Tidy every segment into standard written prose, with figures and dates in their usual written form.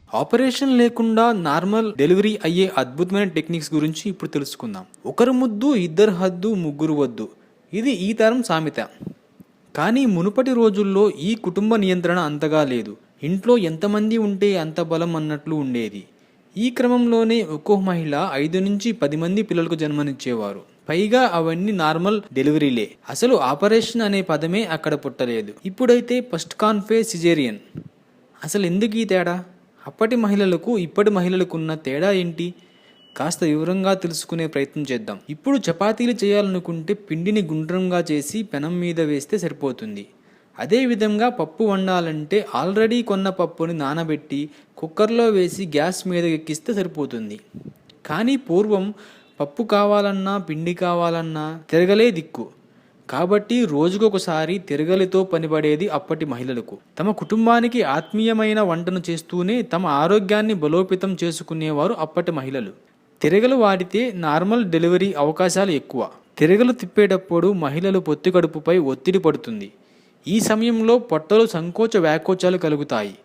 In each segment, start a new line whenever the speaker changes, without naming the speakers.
Operation లేకుండా normal delivery అయ్యే అద్భుతమైన టెక్నిక్స్ గురించి ఇప్పుడు తెలుసుకుందాం. ఒకరు ముద్దు ఇద్దరు హద్దు ముగ్గురు వద్దు, ఇది ఈ తరం సామెత. కానీ మునుపటి రోజుల్లో ఈ కుటుంబ నియంత్రణ అంతగా లేదు. ఇంట్లో ఎంతమంది ఉంటే అంత బలం అన్నట్లు ఉండేది. ఈ క్రమంలోనే ఒక్కో మహిళ 5 నుంచి 10 మంది పిల్లలకు జన్మనిచ్చేవారు. పైగా అవన్నీ నార్మల్ డెలివరీలే. అసలు ఆపరేషన్ అనే పదమే అక్కడ పుట్టలేదు. ఇప్పుడైతే ఫస్ట్ కాన్ఫే సిజేరియన్. అసలు ఎందుకు ఈ తేడా? అప్పటి మహిళలకు ఇప్పటి మహిళలకు ఉన్న తేడా ఏంటి? కాస్త వివరంగా తెలుసుకునే ప్రయత్నం చేద్దాం. ఇప్పుడు చపాతీలు చేయాలనుకుంటే పిండిని గుండ్రంగా చేసి పెనం మీద వేస్తే సరిపోతుంది. అదేవిధంగా పప్పు వండాలంటే ఆల్రెడీ కొన్న పప్పుని నానబెట్టి కుక్కర్లో వేసి గ్యాస్ మీద ఎక్కిస్తే సరిపోతుంది. కానీ పూర్వం పప్పు కావాలన్నా పిండి కావాలన్నా తిరగలే దిక్కు. కాబట్టి రోజుకొకసారి తిరగలితో పనిపడేది అప్పటి మహిళలకు. తమ కుటుంబానికి ఆత్మీయమైన వంటను చేస్తూనే తమ ఆరోగ్యాన్ని బలోపేతం చేసుకునేవారు అప్పటి మహిళలు. తిరగలు వాడితే నార్మల్ డెలివరీ అవకాశాలు ఎక్కువ. తిరగలు తిప్పేటప్పుడు మహిళలు పొత్తి కడుపుపై ఒత్తిడి పడుతుంది. ఈ సమయంలో పొట్టలు సంకోచ వ్యాకోచాలు కలుగుతాయి.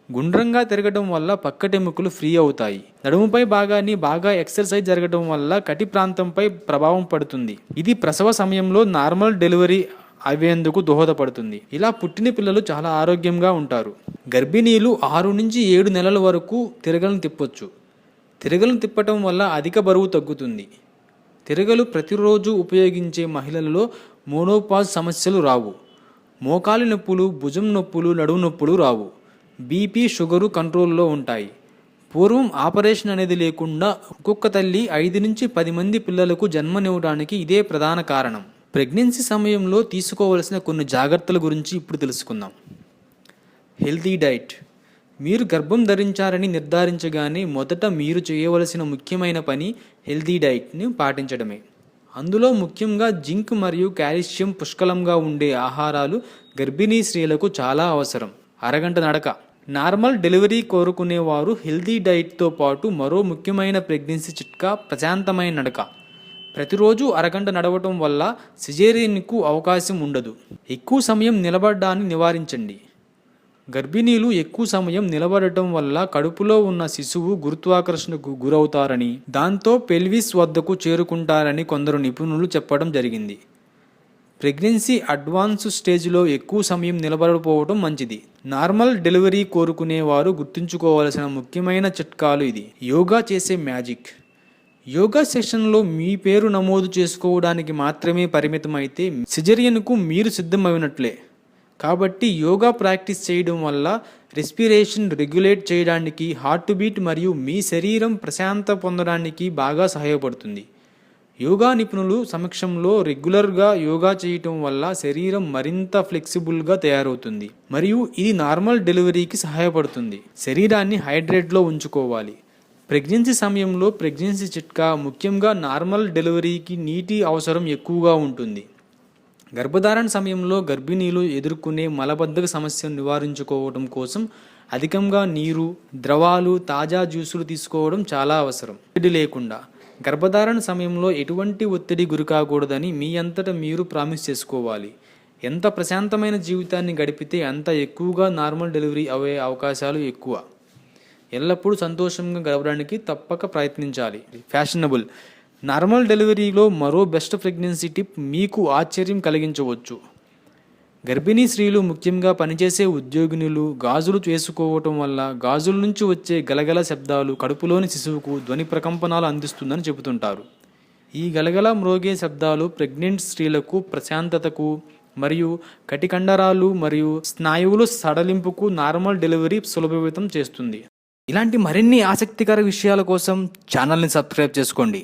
గుండ్రంగా తిరగడం వల్ల పక్కటెముకలు ఫ్రీ అవుతాయి. నడుముపై భాగాన్ని బాగా ఎక్సర్సైజ్ జరగడం వల్ల కటి ప్రాంతంపై ప్రభావం పడుతుంది. ఇది ప్రసవ సమయంలో నార్మల్ డెలివరీ అయ్యేందుకు దోహదపడుతుంది. ఇలా పుట్టిన పిల్లలు చాలా ఆరోగ్యంగా ఉంటారు. గర్భిణీలు 6 నుంచి 7 నెలల వరకు తిరగలను తిప్పొచ్చు. తిరగలను తిప్పటం వల్ల అధిక బరువు తగ్గుతుంది. తిరగలు ప్రతిరోజు ఉపయోగించే మహిళలలో మోనోపాజ్ సమస్యలు రావు. మోకాలి నొప్పులు, భుజం నొప్పులు, నడుము నొప్పులు రావు. బీపీ, షుగరు కంట్రోల్లో ఉంటాయి. పూర్వం ఆపరేషన్ అనేది లేకుండా ఒక్కొక్క తల్లి 5 నుంచి 10 మంది పిల్లలకు జన్మనివ్వడానికి ఇదే ప్రధాన కారణం. ప్రెగ్నెన్సీ సమయంలో తీసుకోవలసిన కొన్ని జాగ్రత్తల గురించి ఇప్పుడు తెలుసుకుందాం. Healthy diet. మీరు గర్భం ధరించారని నిర్ధారించగానే మొదట మీరు చేయవలసిన ముఖ్యమైన పని హెల్తీ డైట్ని పాటించడమే. అందులో ముఖ్యంగా జింక్ మరియు కాల్షియం పుష్కలంగా ఉండే ఆహారాలు గర్భిణీ స్త్రీలకు చాలా అవసరం. అరగంట నడక. నార్మల్ డెలివరీ కోరుకునేవారు హెల్తీ డైట్తో పాటు మరో ముఖ్యమైన ప్రెగ్నెన్సీ చిట్కా ప్రశాంతమైన నడక. ప్రతిరోజు అరగంట నడవటం వల్ల సిజేరియన్కు అవకాశం ఉండదు. ఎక్కువ సమయం నిలబడడాన్ని నివారించండి. గర్భిణీలు ఎక్కువ సమయం నిలబడటం వల్ల కడుపులో ఉన్న శిశువు గురుత్వాకర్షణకు గురవుతారని, దాంతో పెల్విస్ వద్దకు చేరుకుంటారని కొందరు నిపుణులు చెప్పడం జరిగింది. ప్రెగ్నెన్సీ అడ్వాన్స్ స్టేజ్లో ఎక్కువ సమయం నిలబడకపోవడం మంచిది. నార్మల్ డెలివరీ కోరుకునేవారు గుర్తుంచుకోవాల్సిన ముఖ్యమైన చిట్కాలు ఇది. యోగా చేసే మ్యాజిక్. యోగా సెషన్లో మీ పేరు నమోదు చేసుకోవడానికి మాత్రమే పరిమితం అయితే సిజేరియన్కు మీరు సిద్ధమైనట్లే. కాబట్టి యోగా ప్రాక్టీస్ చేయడం వల్ల రెస్పిరేషన్ రెగ్యులేట్ చేయడానికి, హార్ట్ బీట్ మరియు మీ శరీరం ప్రశాంత పొందడానికి బాగా సహాయపడుతుంది. యోగా నిపుణులు సమక్షంలో రెగ్యులర్గా యోగా చేయటం వల్ల శరీరం మరింత ఫ్లెక్సిబుల్గా తయారవుతుంది మరియు ఇది నార్మల్ డెలివరీకి సహాయపడుతుంది. శరీరాన్ని హైడ్రేట్లో ఉంచుకోవాలి. ప్రెగ్నెన్సీ సమయంలో ప్రెగ్నెన్సీ చిట్కా. ముఖ్యంగా నార్మల్ డెలివరీకి నీటి అవసరం ఎక్కువగా ఉంటుంది. గర్భధారణ సమయంలో గర్భిణీలు ఎదుర్కొనే మలబద్ధక సమస్యను నివారించుకోవడం కోసం అధికంగా నీరు, ద్రవాలు, తాజా జ్యూసులు తీసుకోవడం చాలా అవసరం. ఒత్తిడి లేకుండా. గర్భధారణ సమయంలో ఎటువంటి ఒత్తిడి గురి కాకూడదని మీ అంతటా మీరు ప్రామిస్ చేసుకోవాలి. ఎంత ప్రశాంతమైన జీవితాన్ని గడిపితే అంత ఎక్కువగా నార్మల్ డెలివరీ అయ్యే అవకాశాలు ఎక్కువ. ఎల్లప్పుడూ సంతోషంగా గడపడానికి తప్పక ప్రయత్నించాలి. ఫ్యాషనబుల్. నార్మల్ డెలివరీలో మరో బెస్ట్ ప్రెగ్నెన్సీ టిప్ మీకు ఆశ్చర్యం కలిగించవచ్చు. గర్భిణీ స్త్రీలు, ముఖ్యంగా పనిచేసే ఉద్యోగినులు గాజులు వేసుకోవటం వల్ల గాజుల నుంచి వచ్చే గలగల శబ్దాలు కడుపులోని శిశువుకు ధ్వని ప్రకంపనాలు అందిస్తుందని చెబుతుంటారు. ఈ గలగల మ్రోగే శబ్దాలు ప్రెగ్నెంట్ స్త్రీలకు ప్రశాంతతకు మరియు కటికండరాలు మరియు స్నాయువులు సడలింపుకు నార్మల్ డెలివరీ సులభతరం చేస్తుంది. ఇలాంటి మరిన్ని ఆసక్తికర విషయాల కోసం ఛానల్ని సబ్స్క్రైబ్ చేసుకోండి.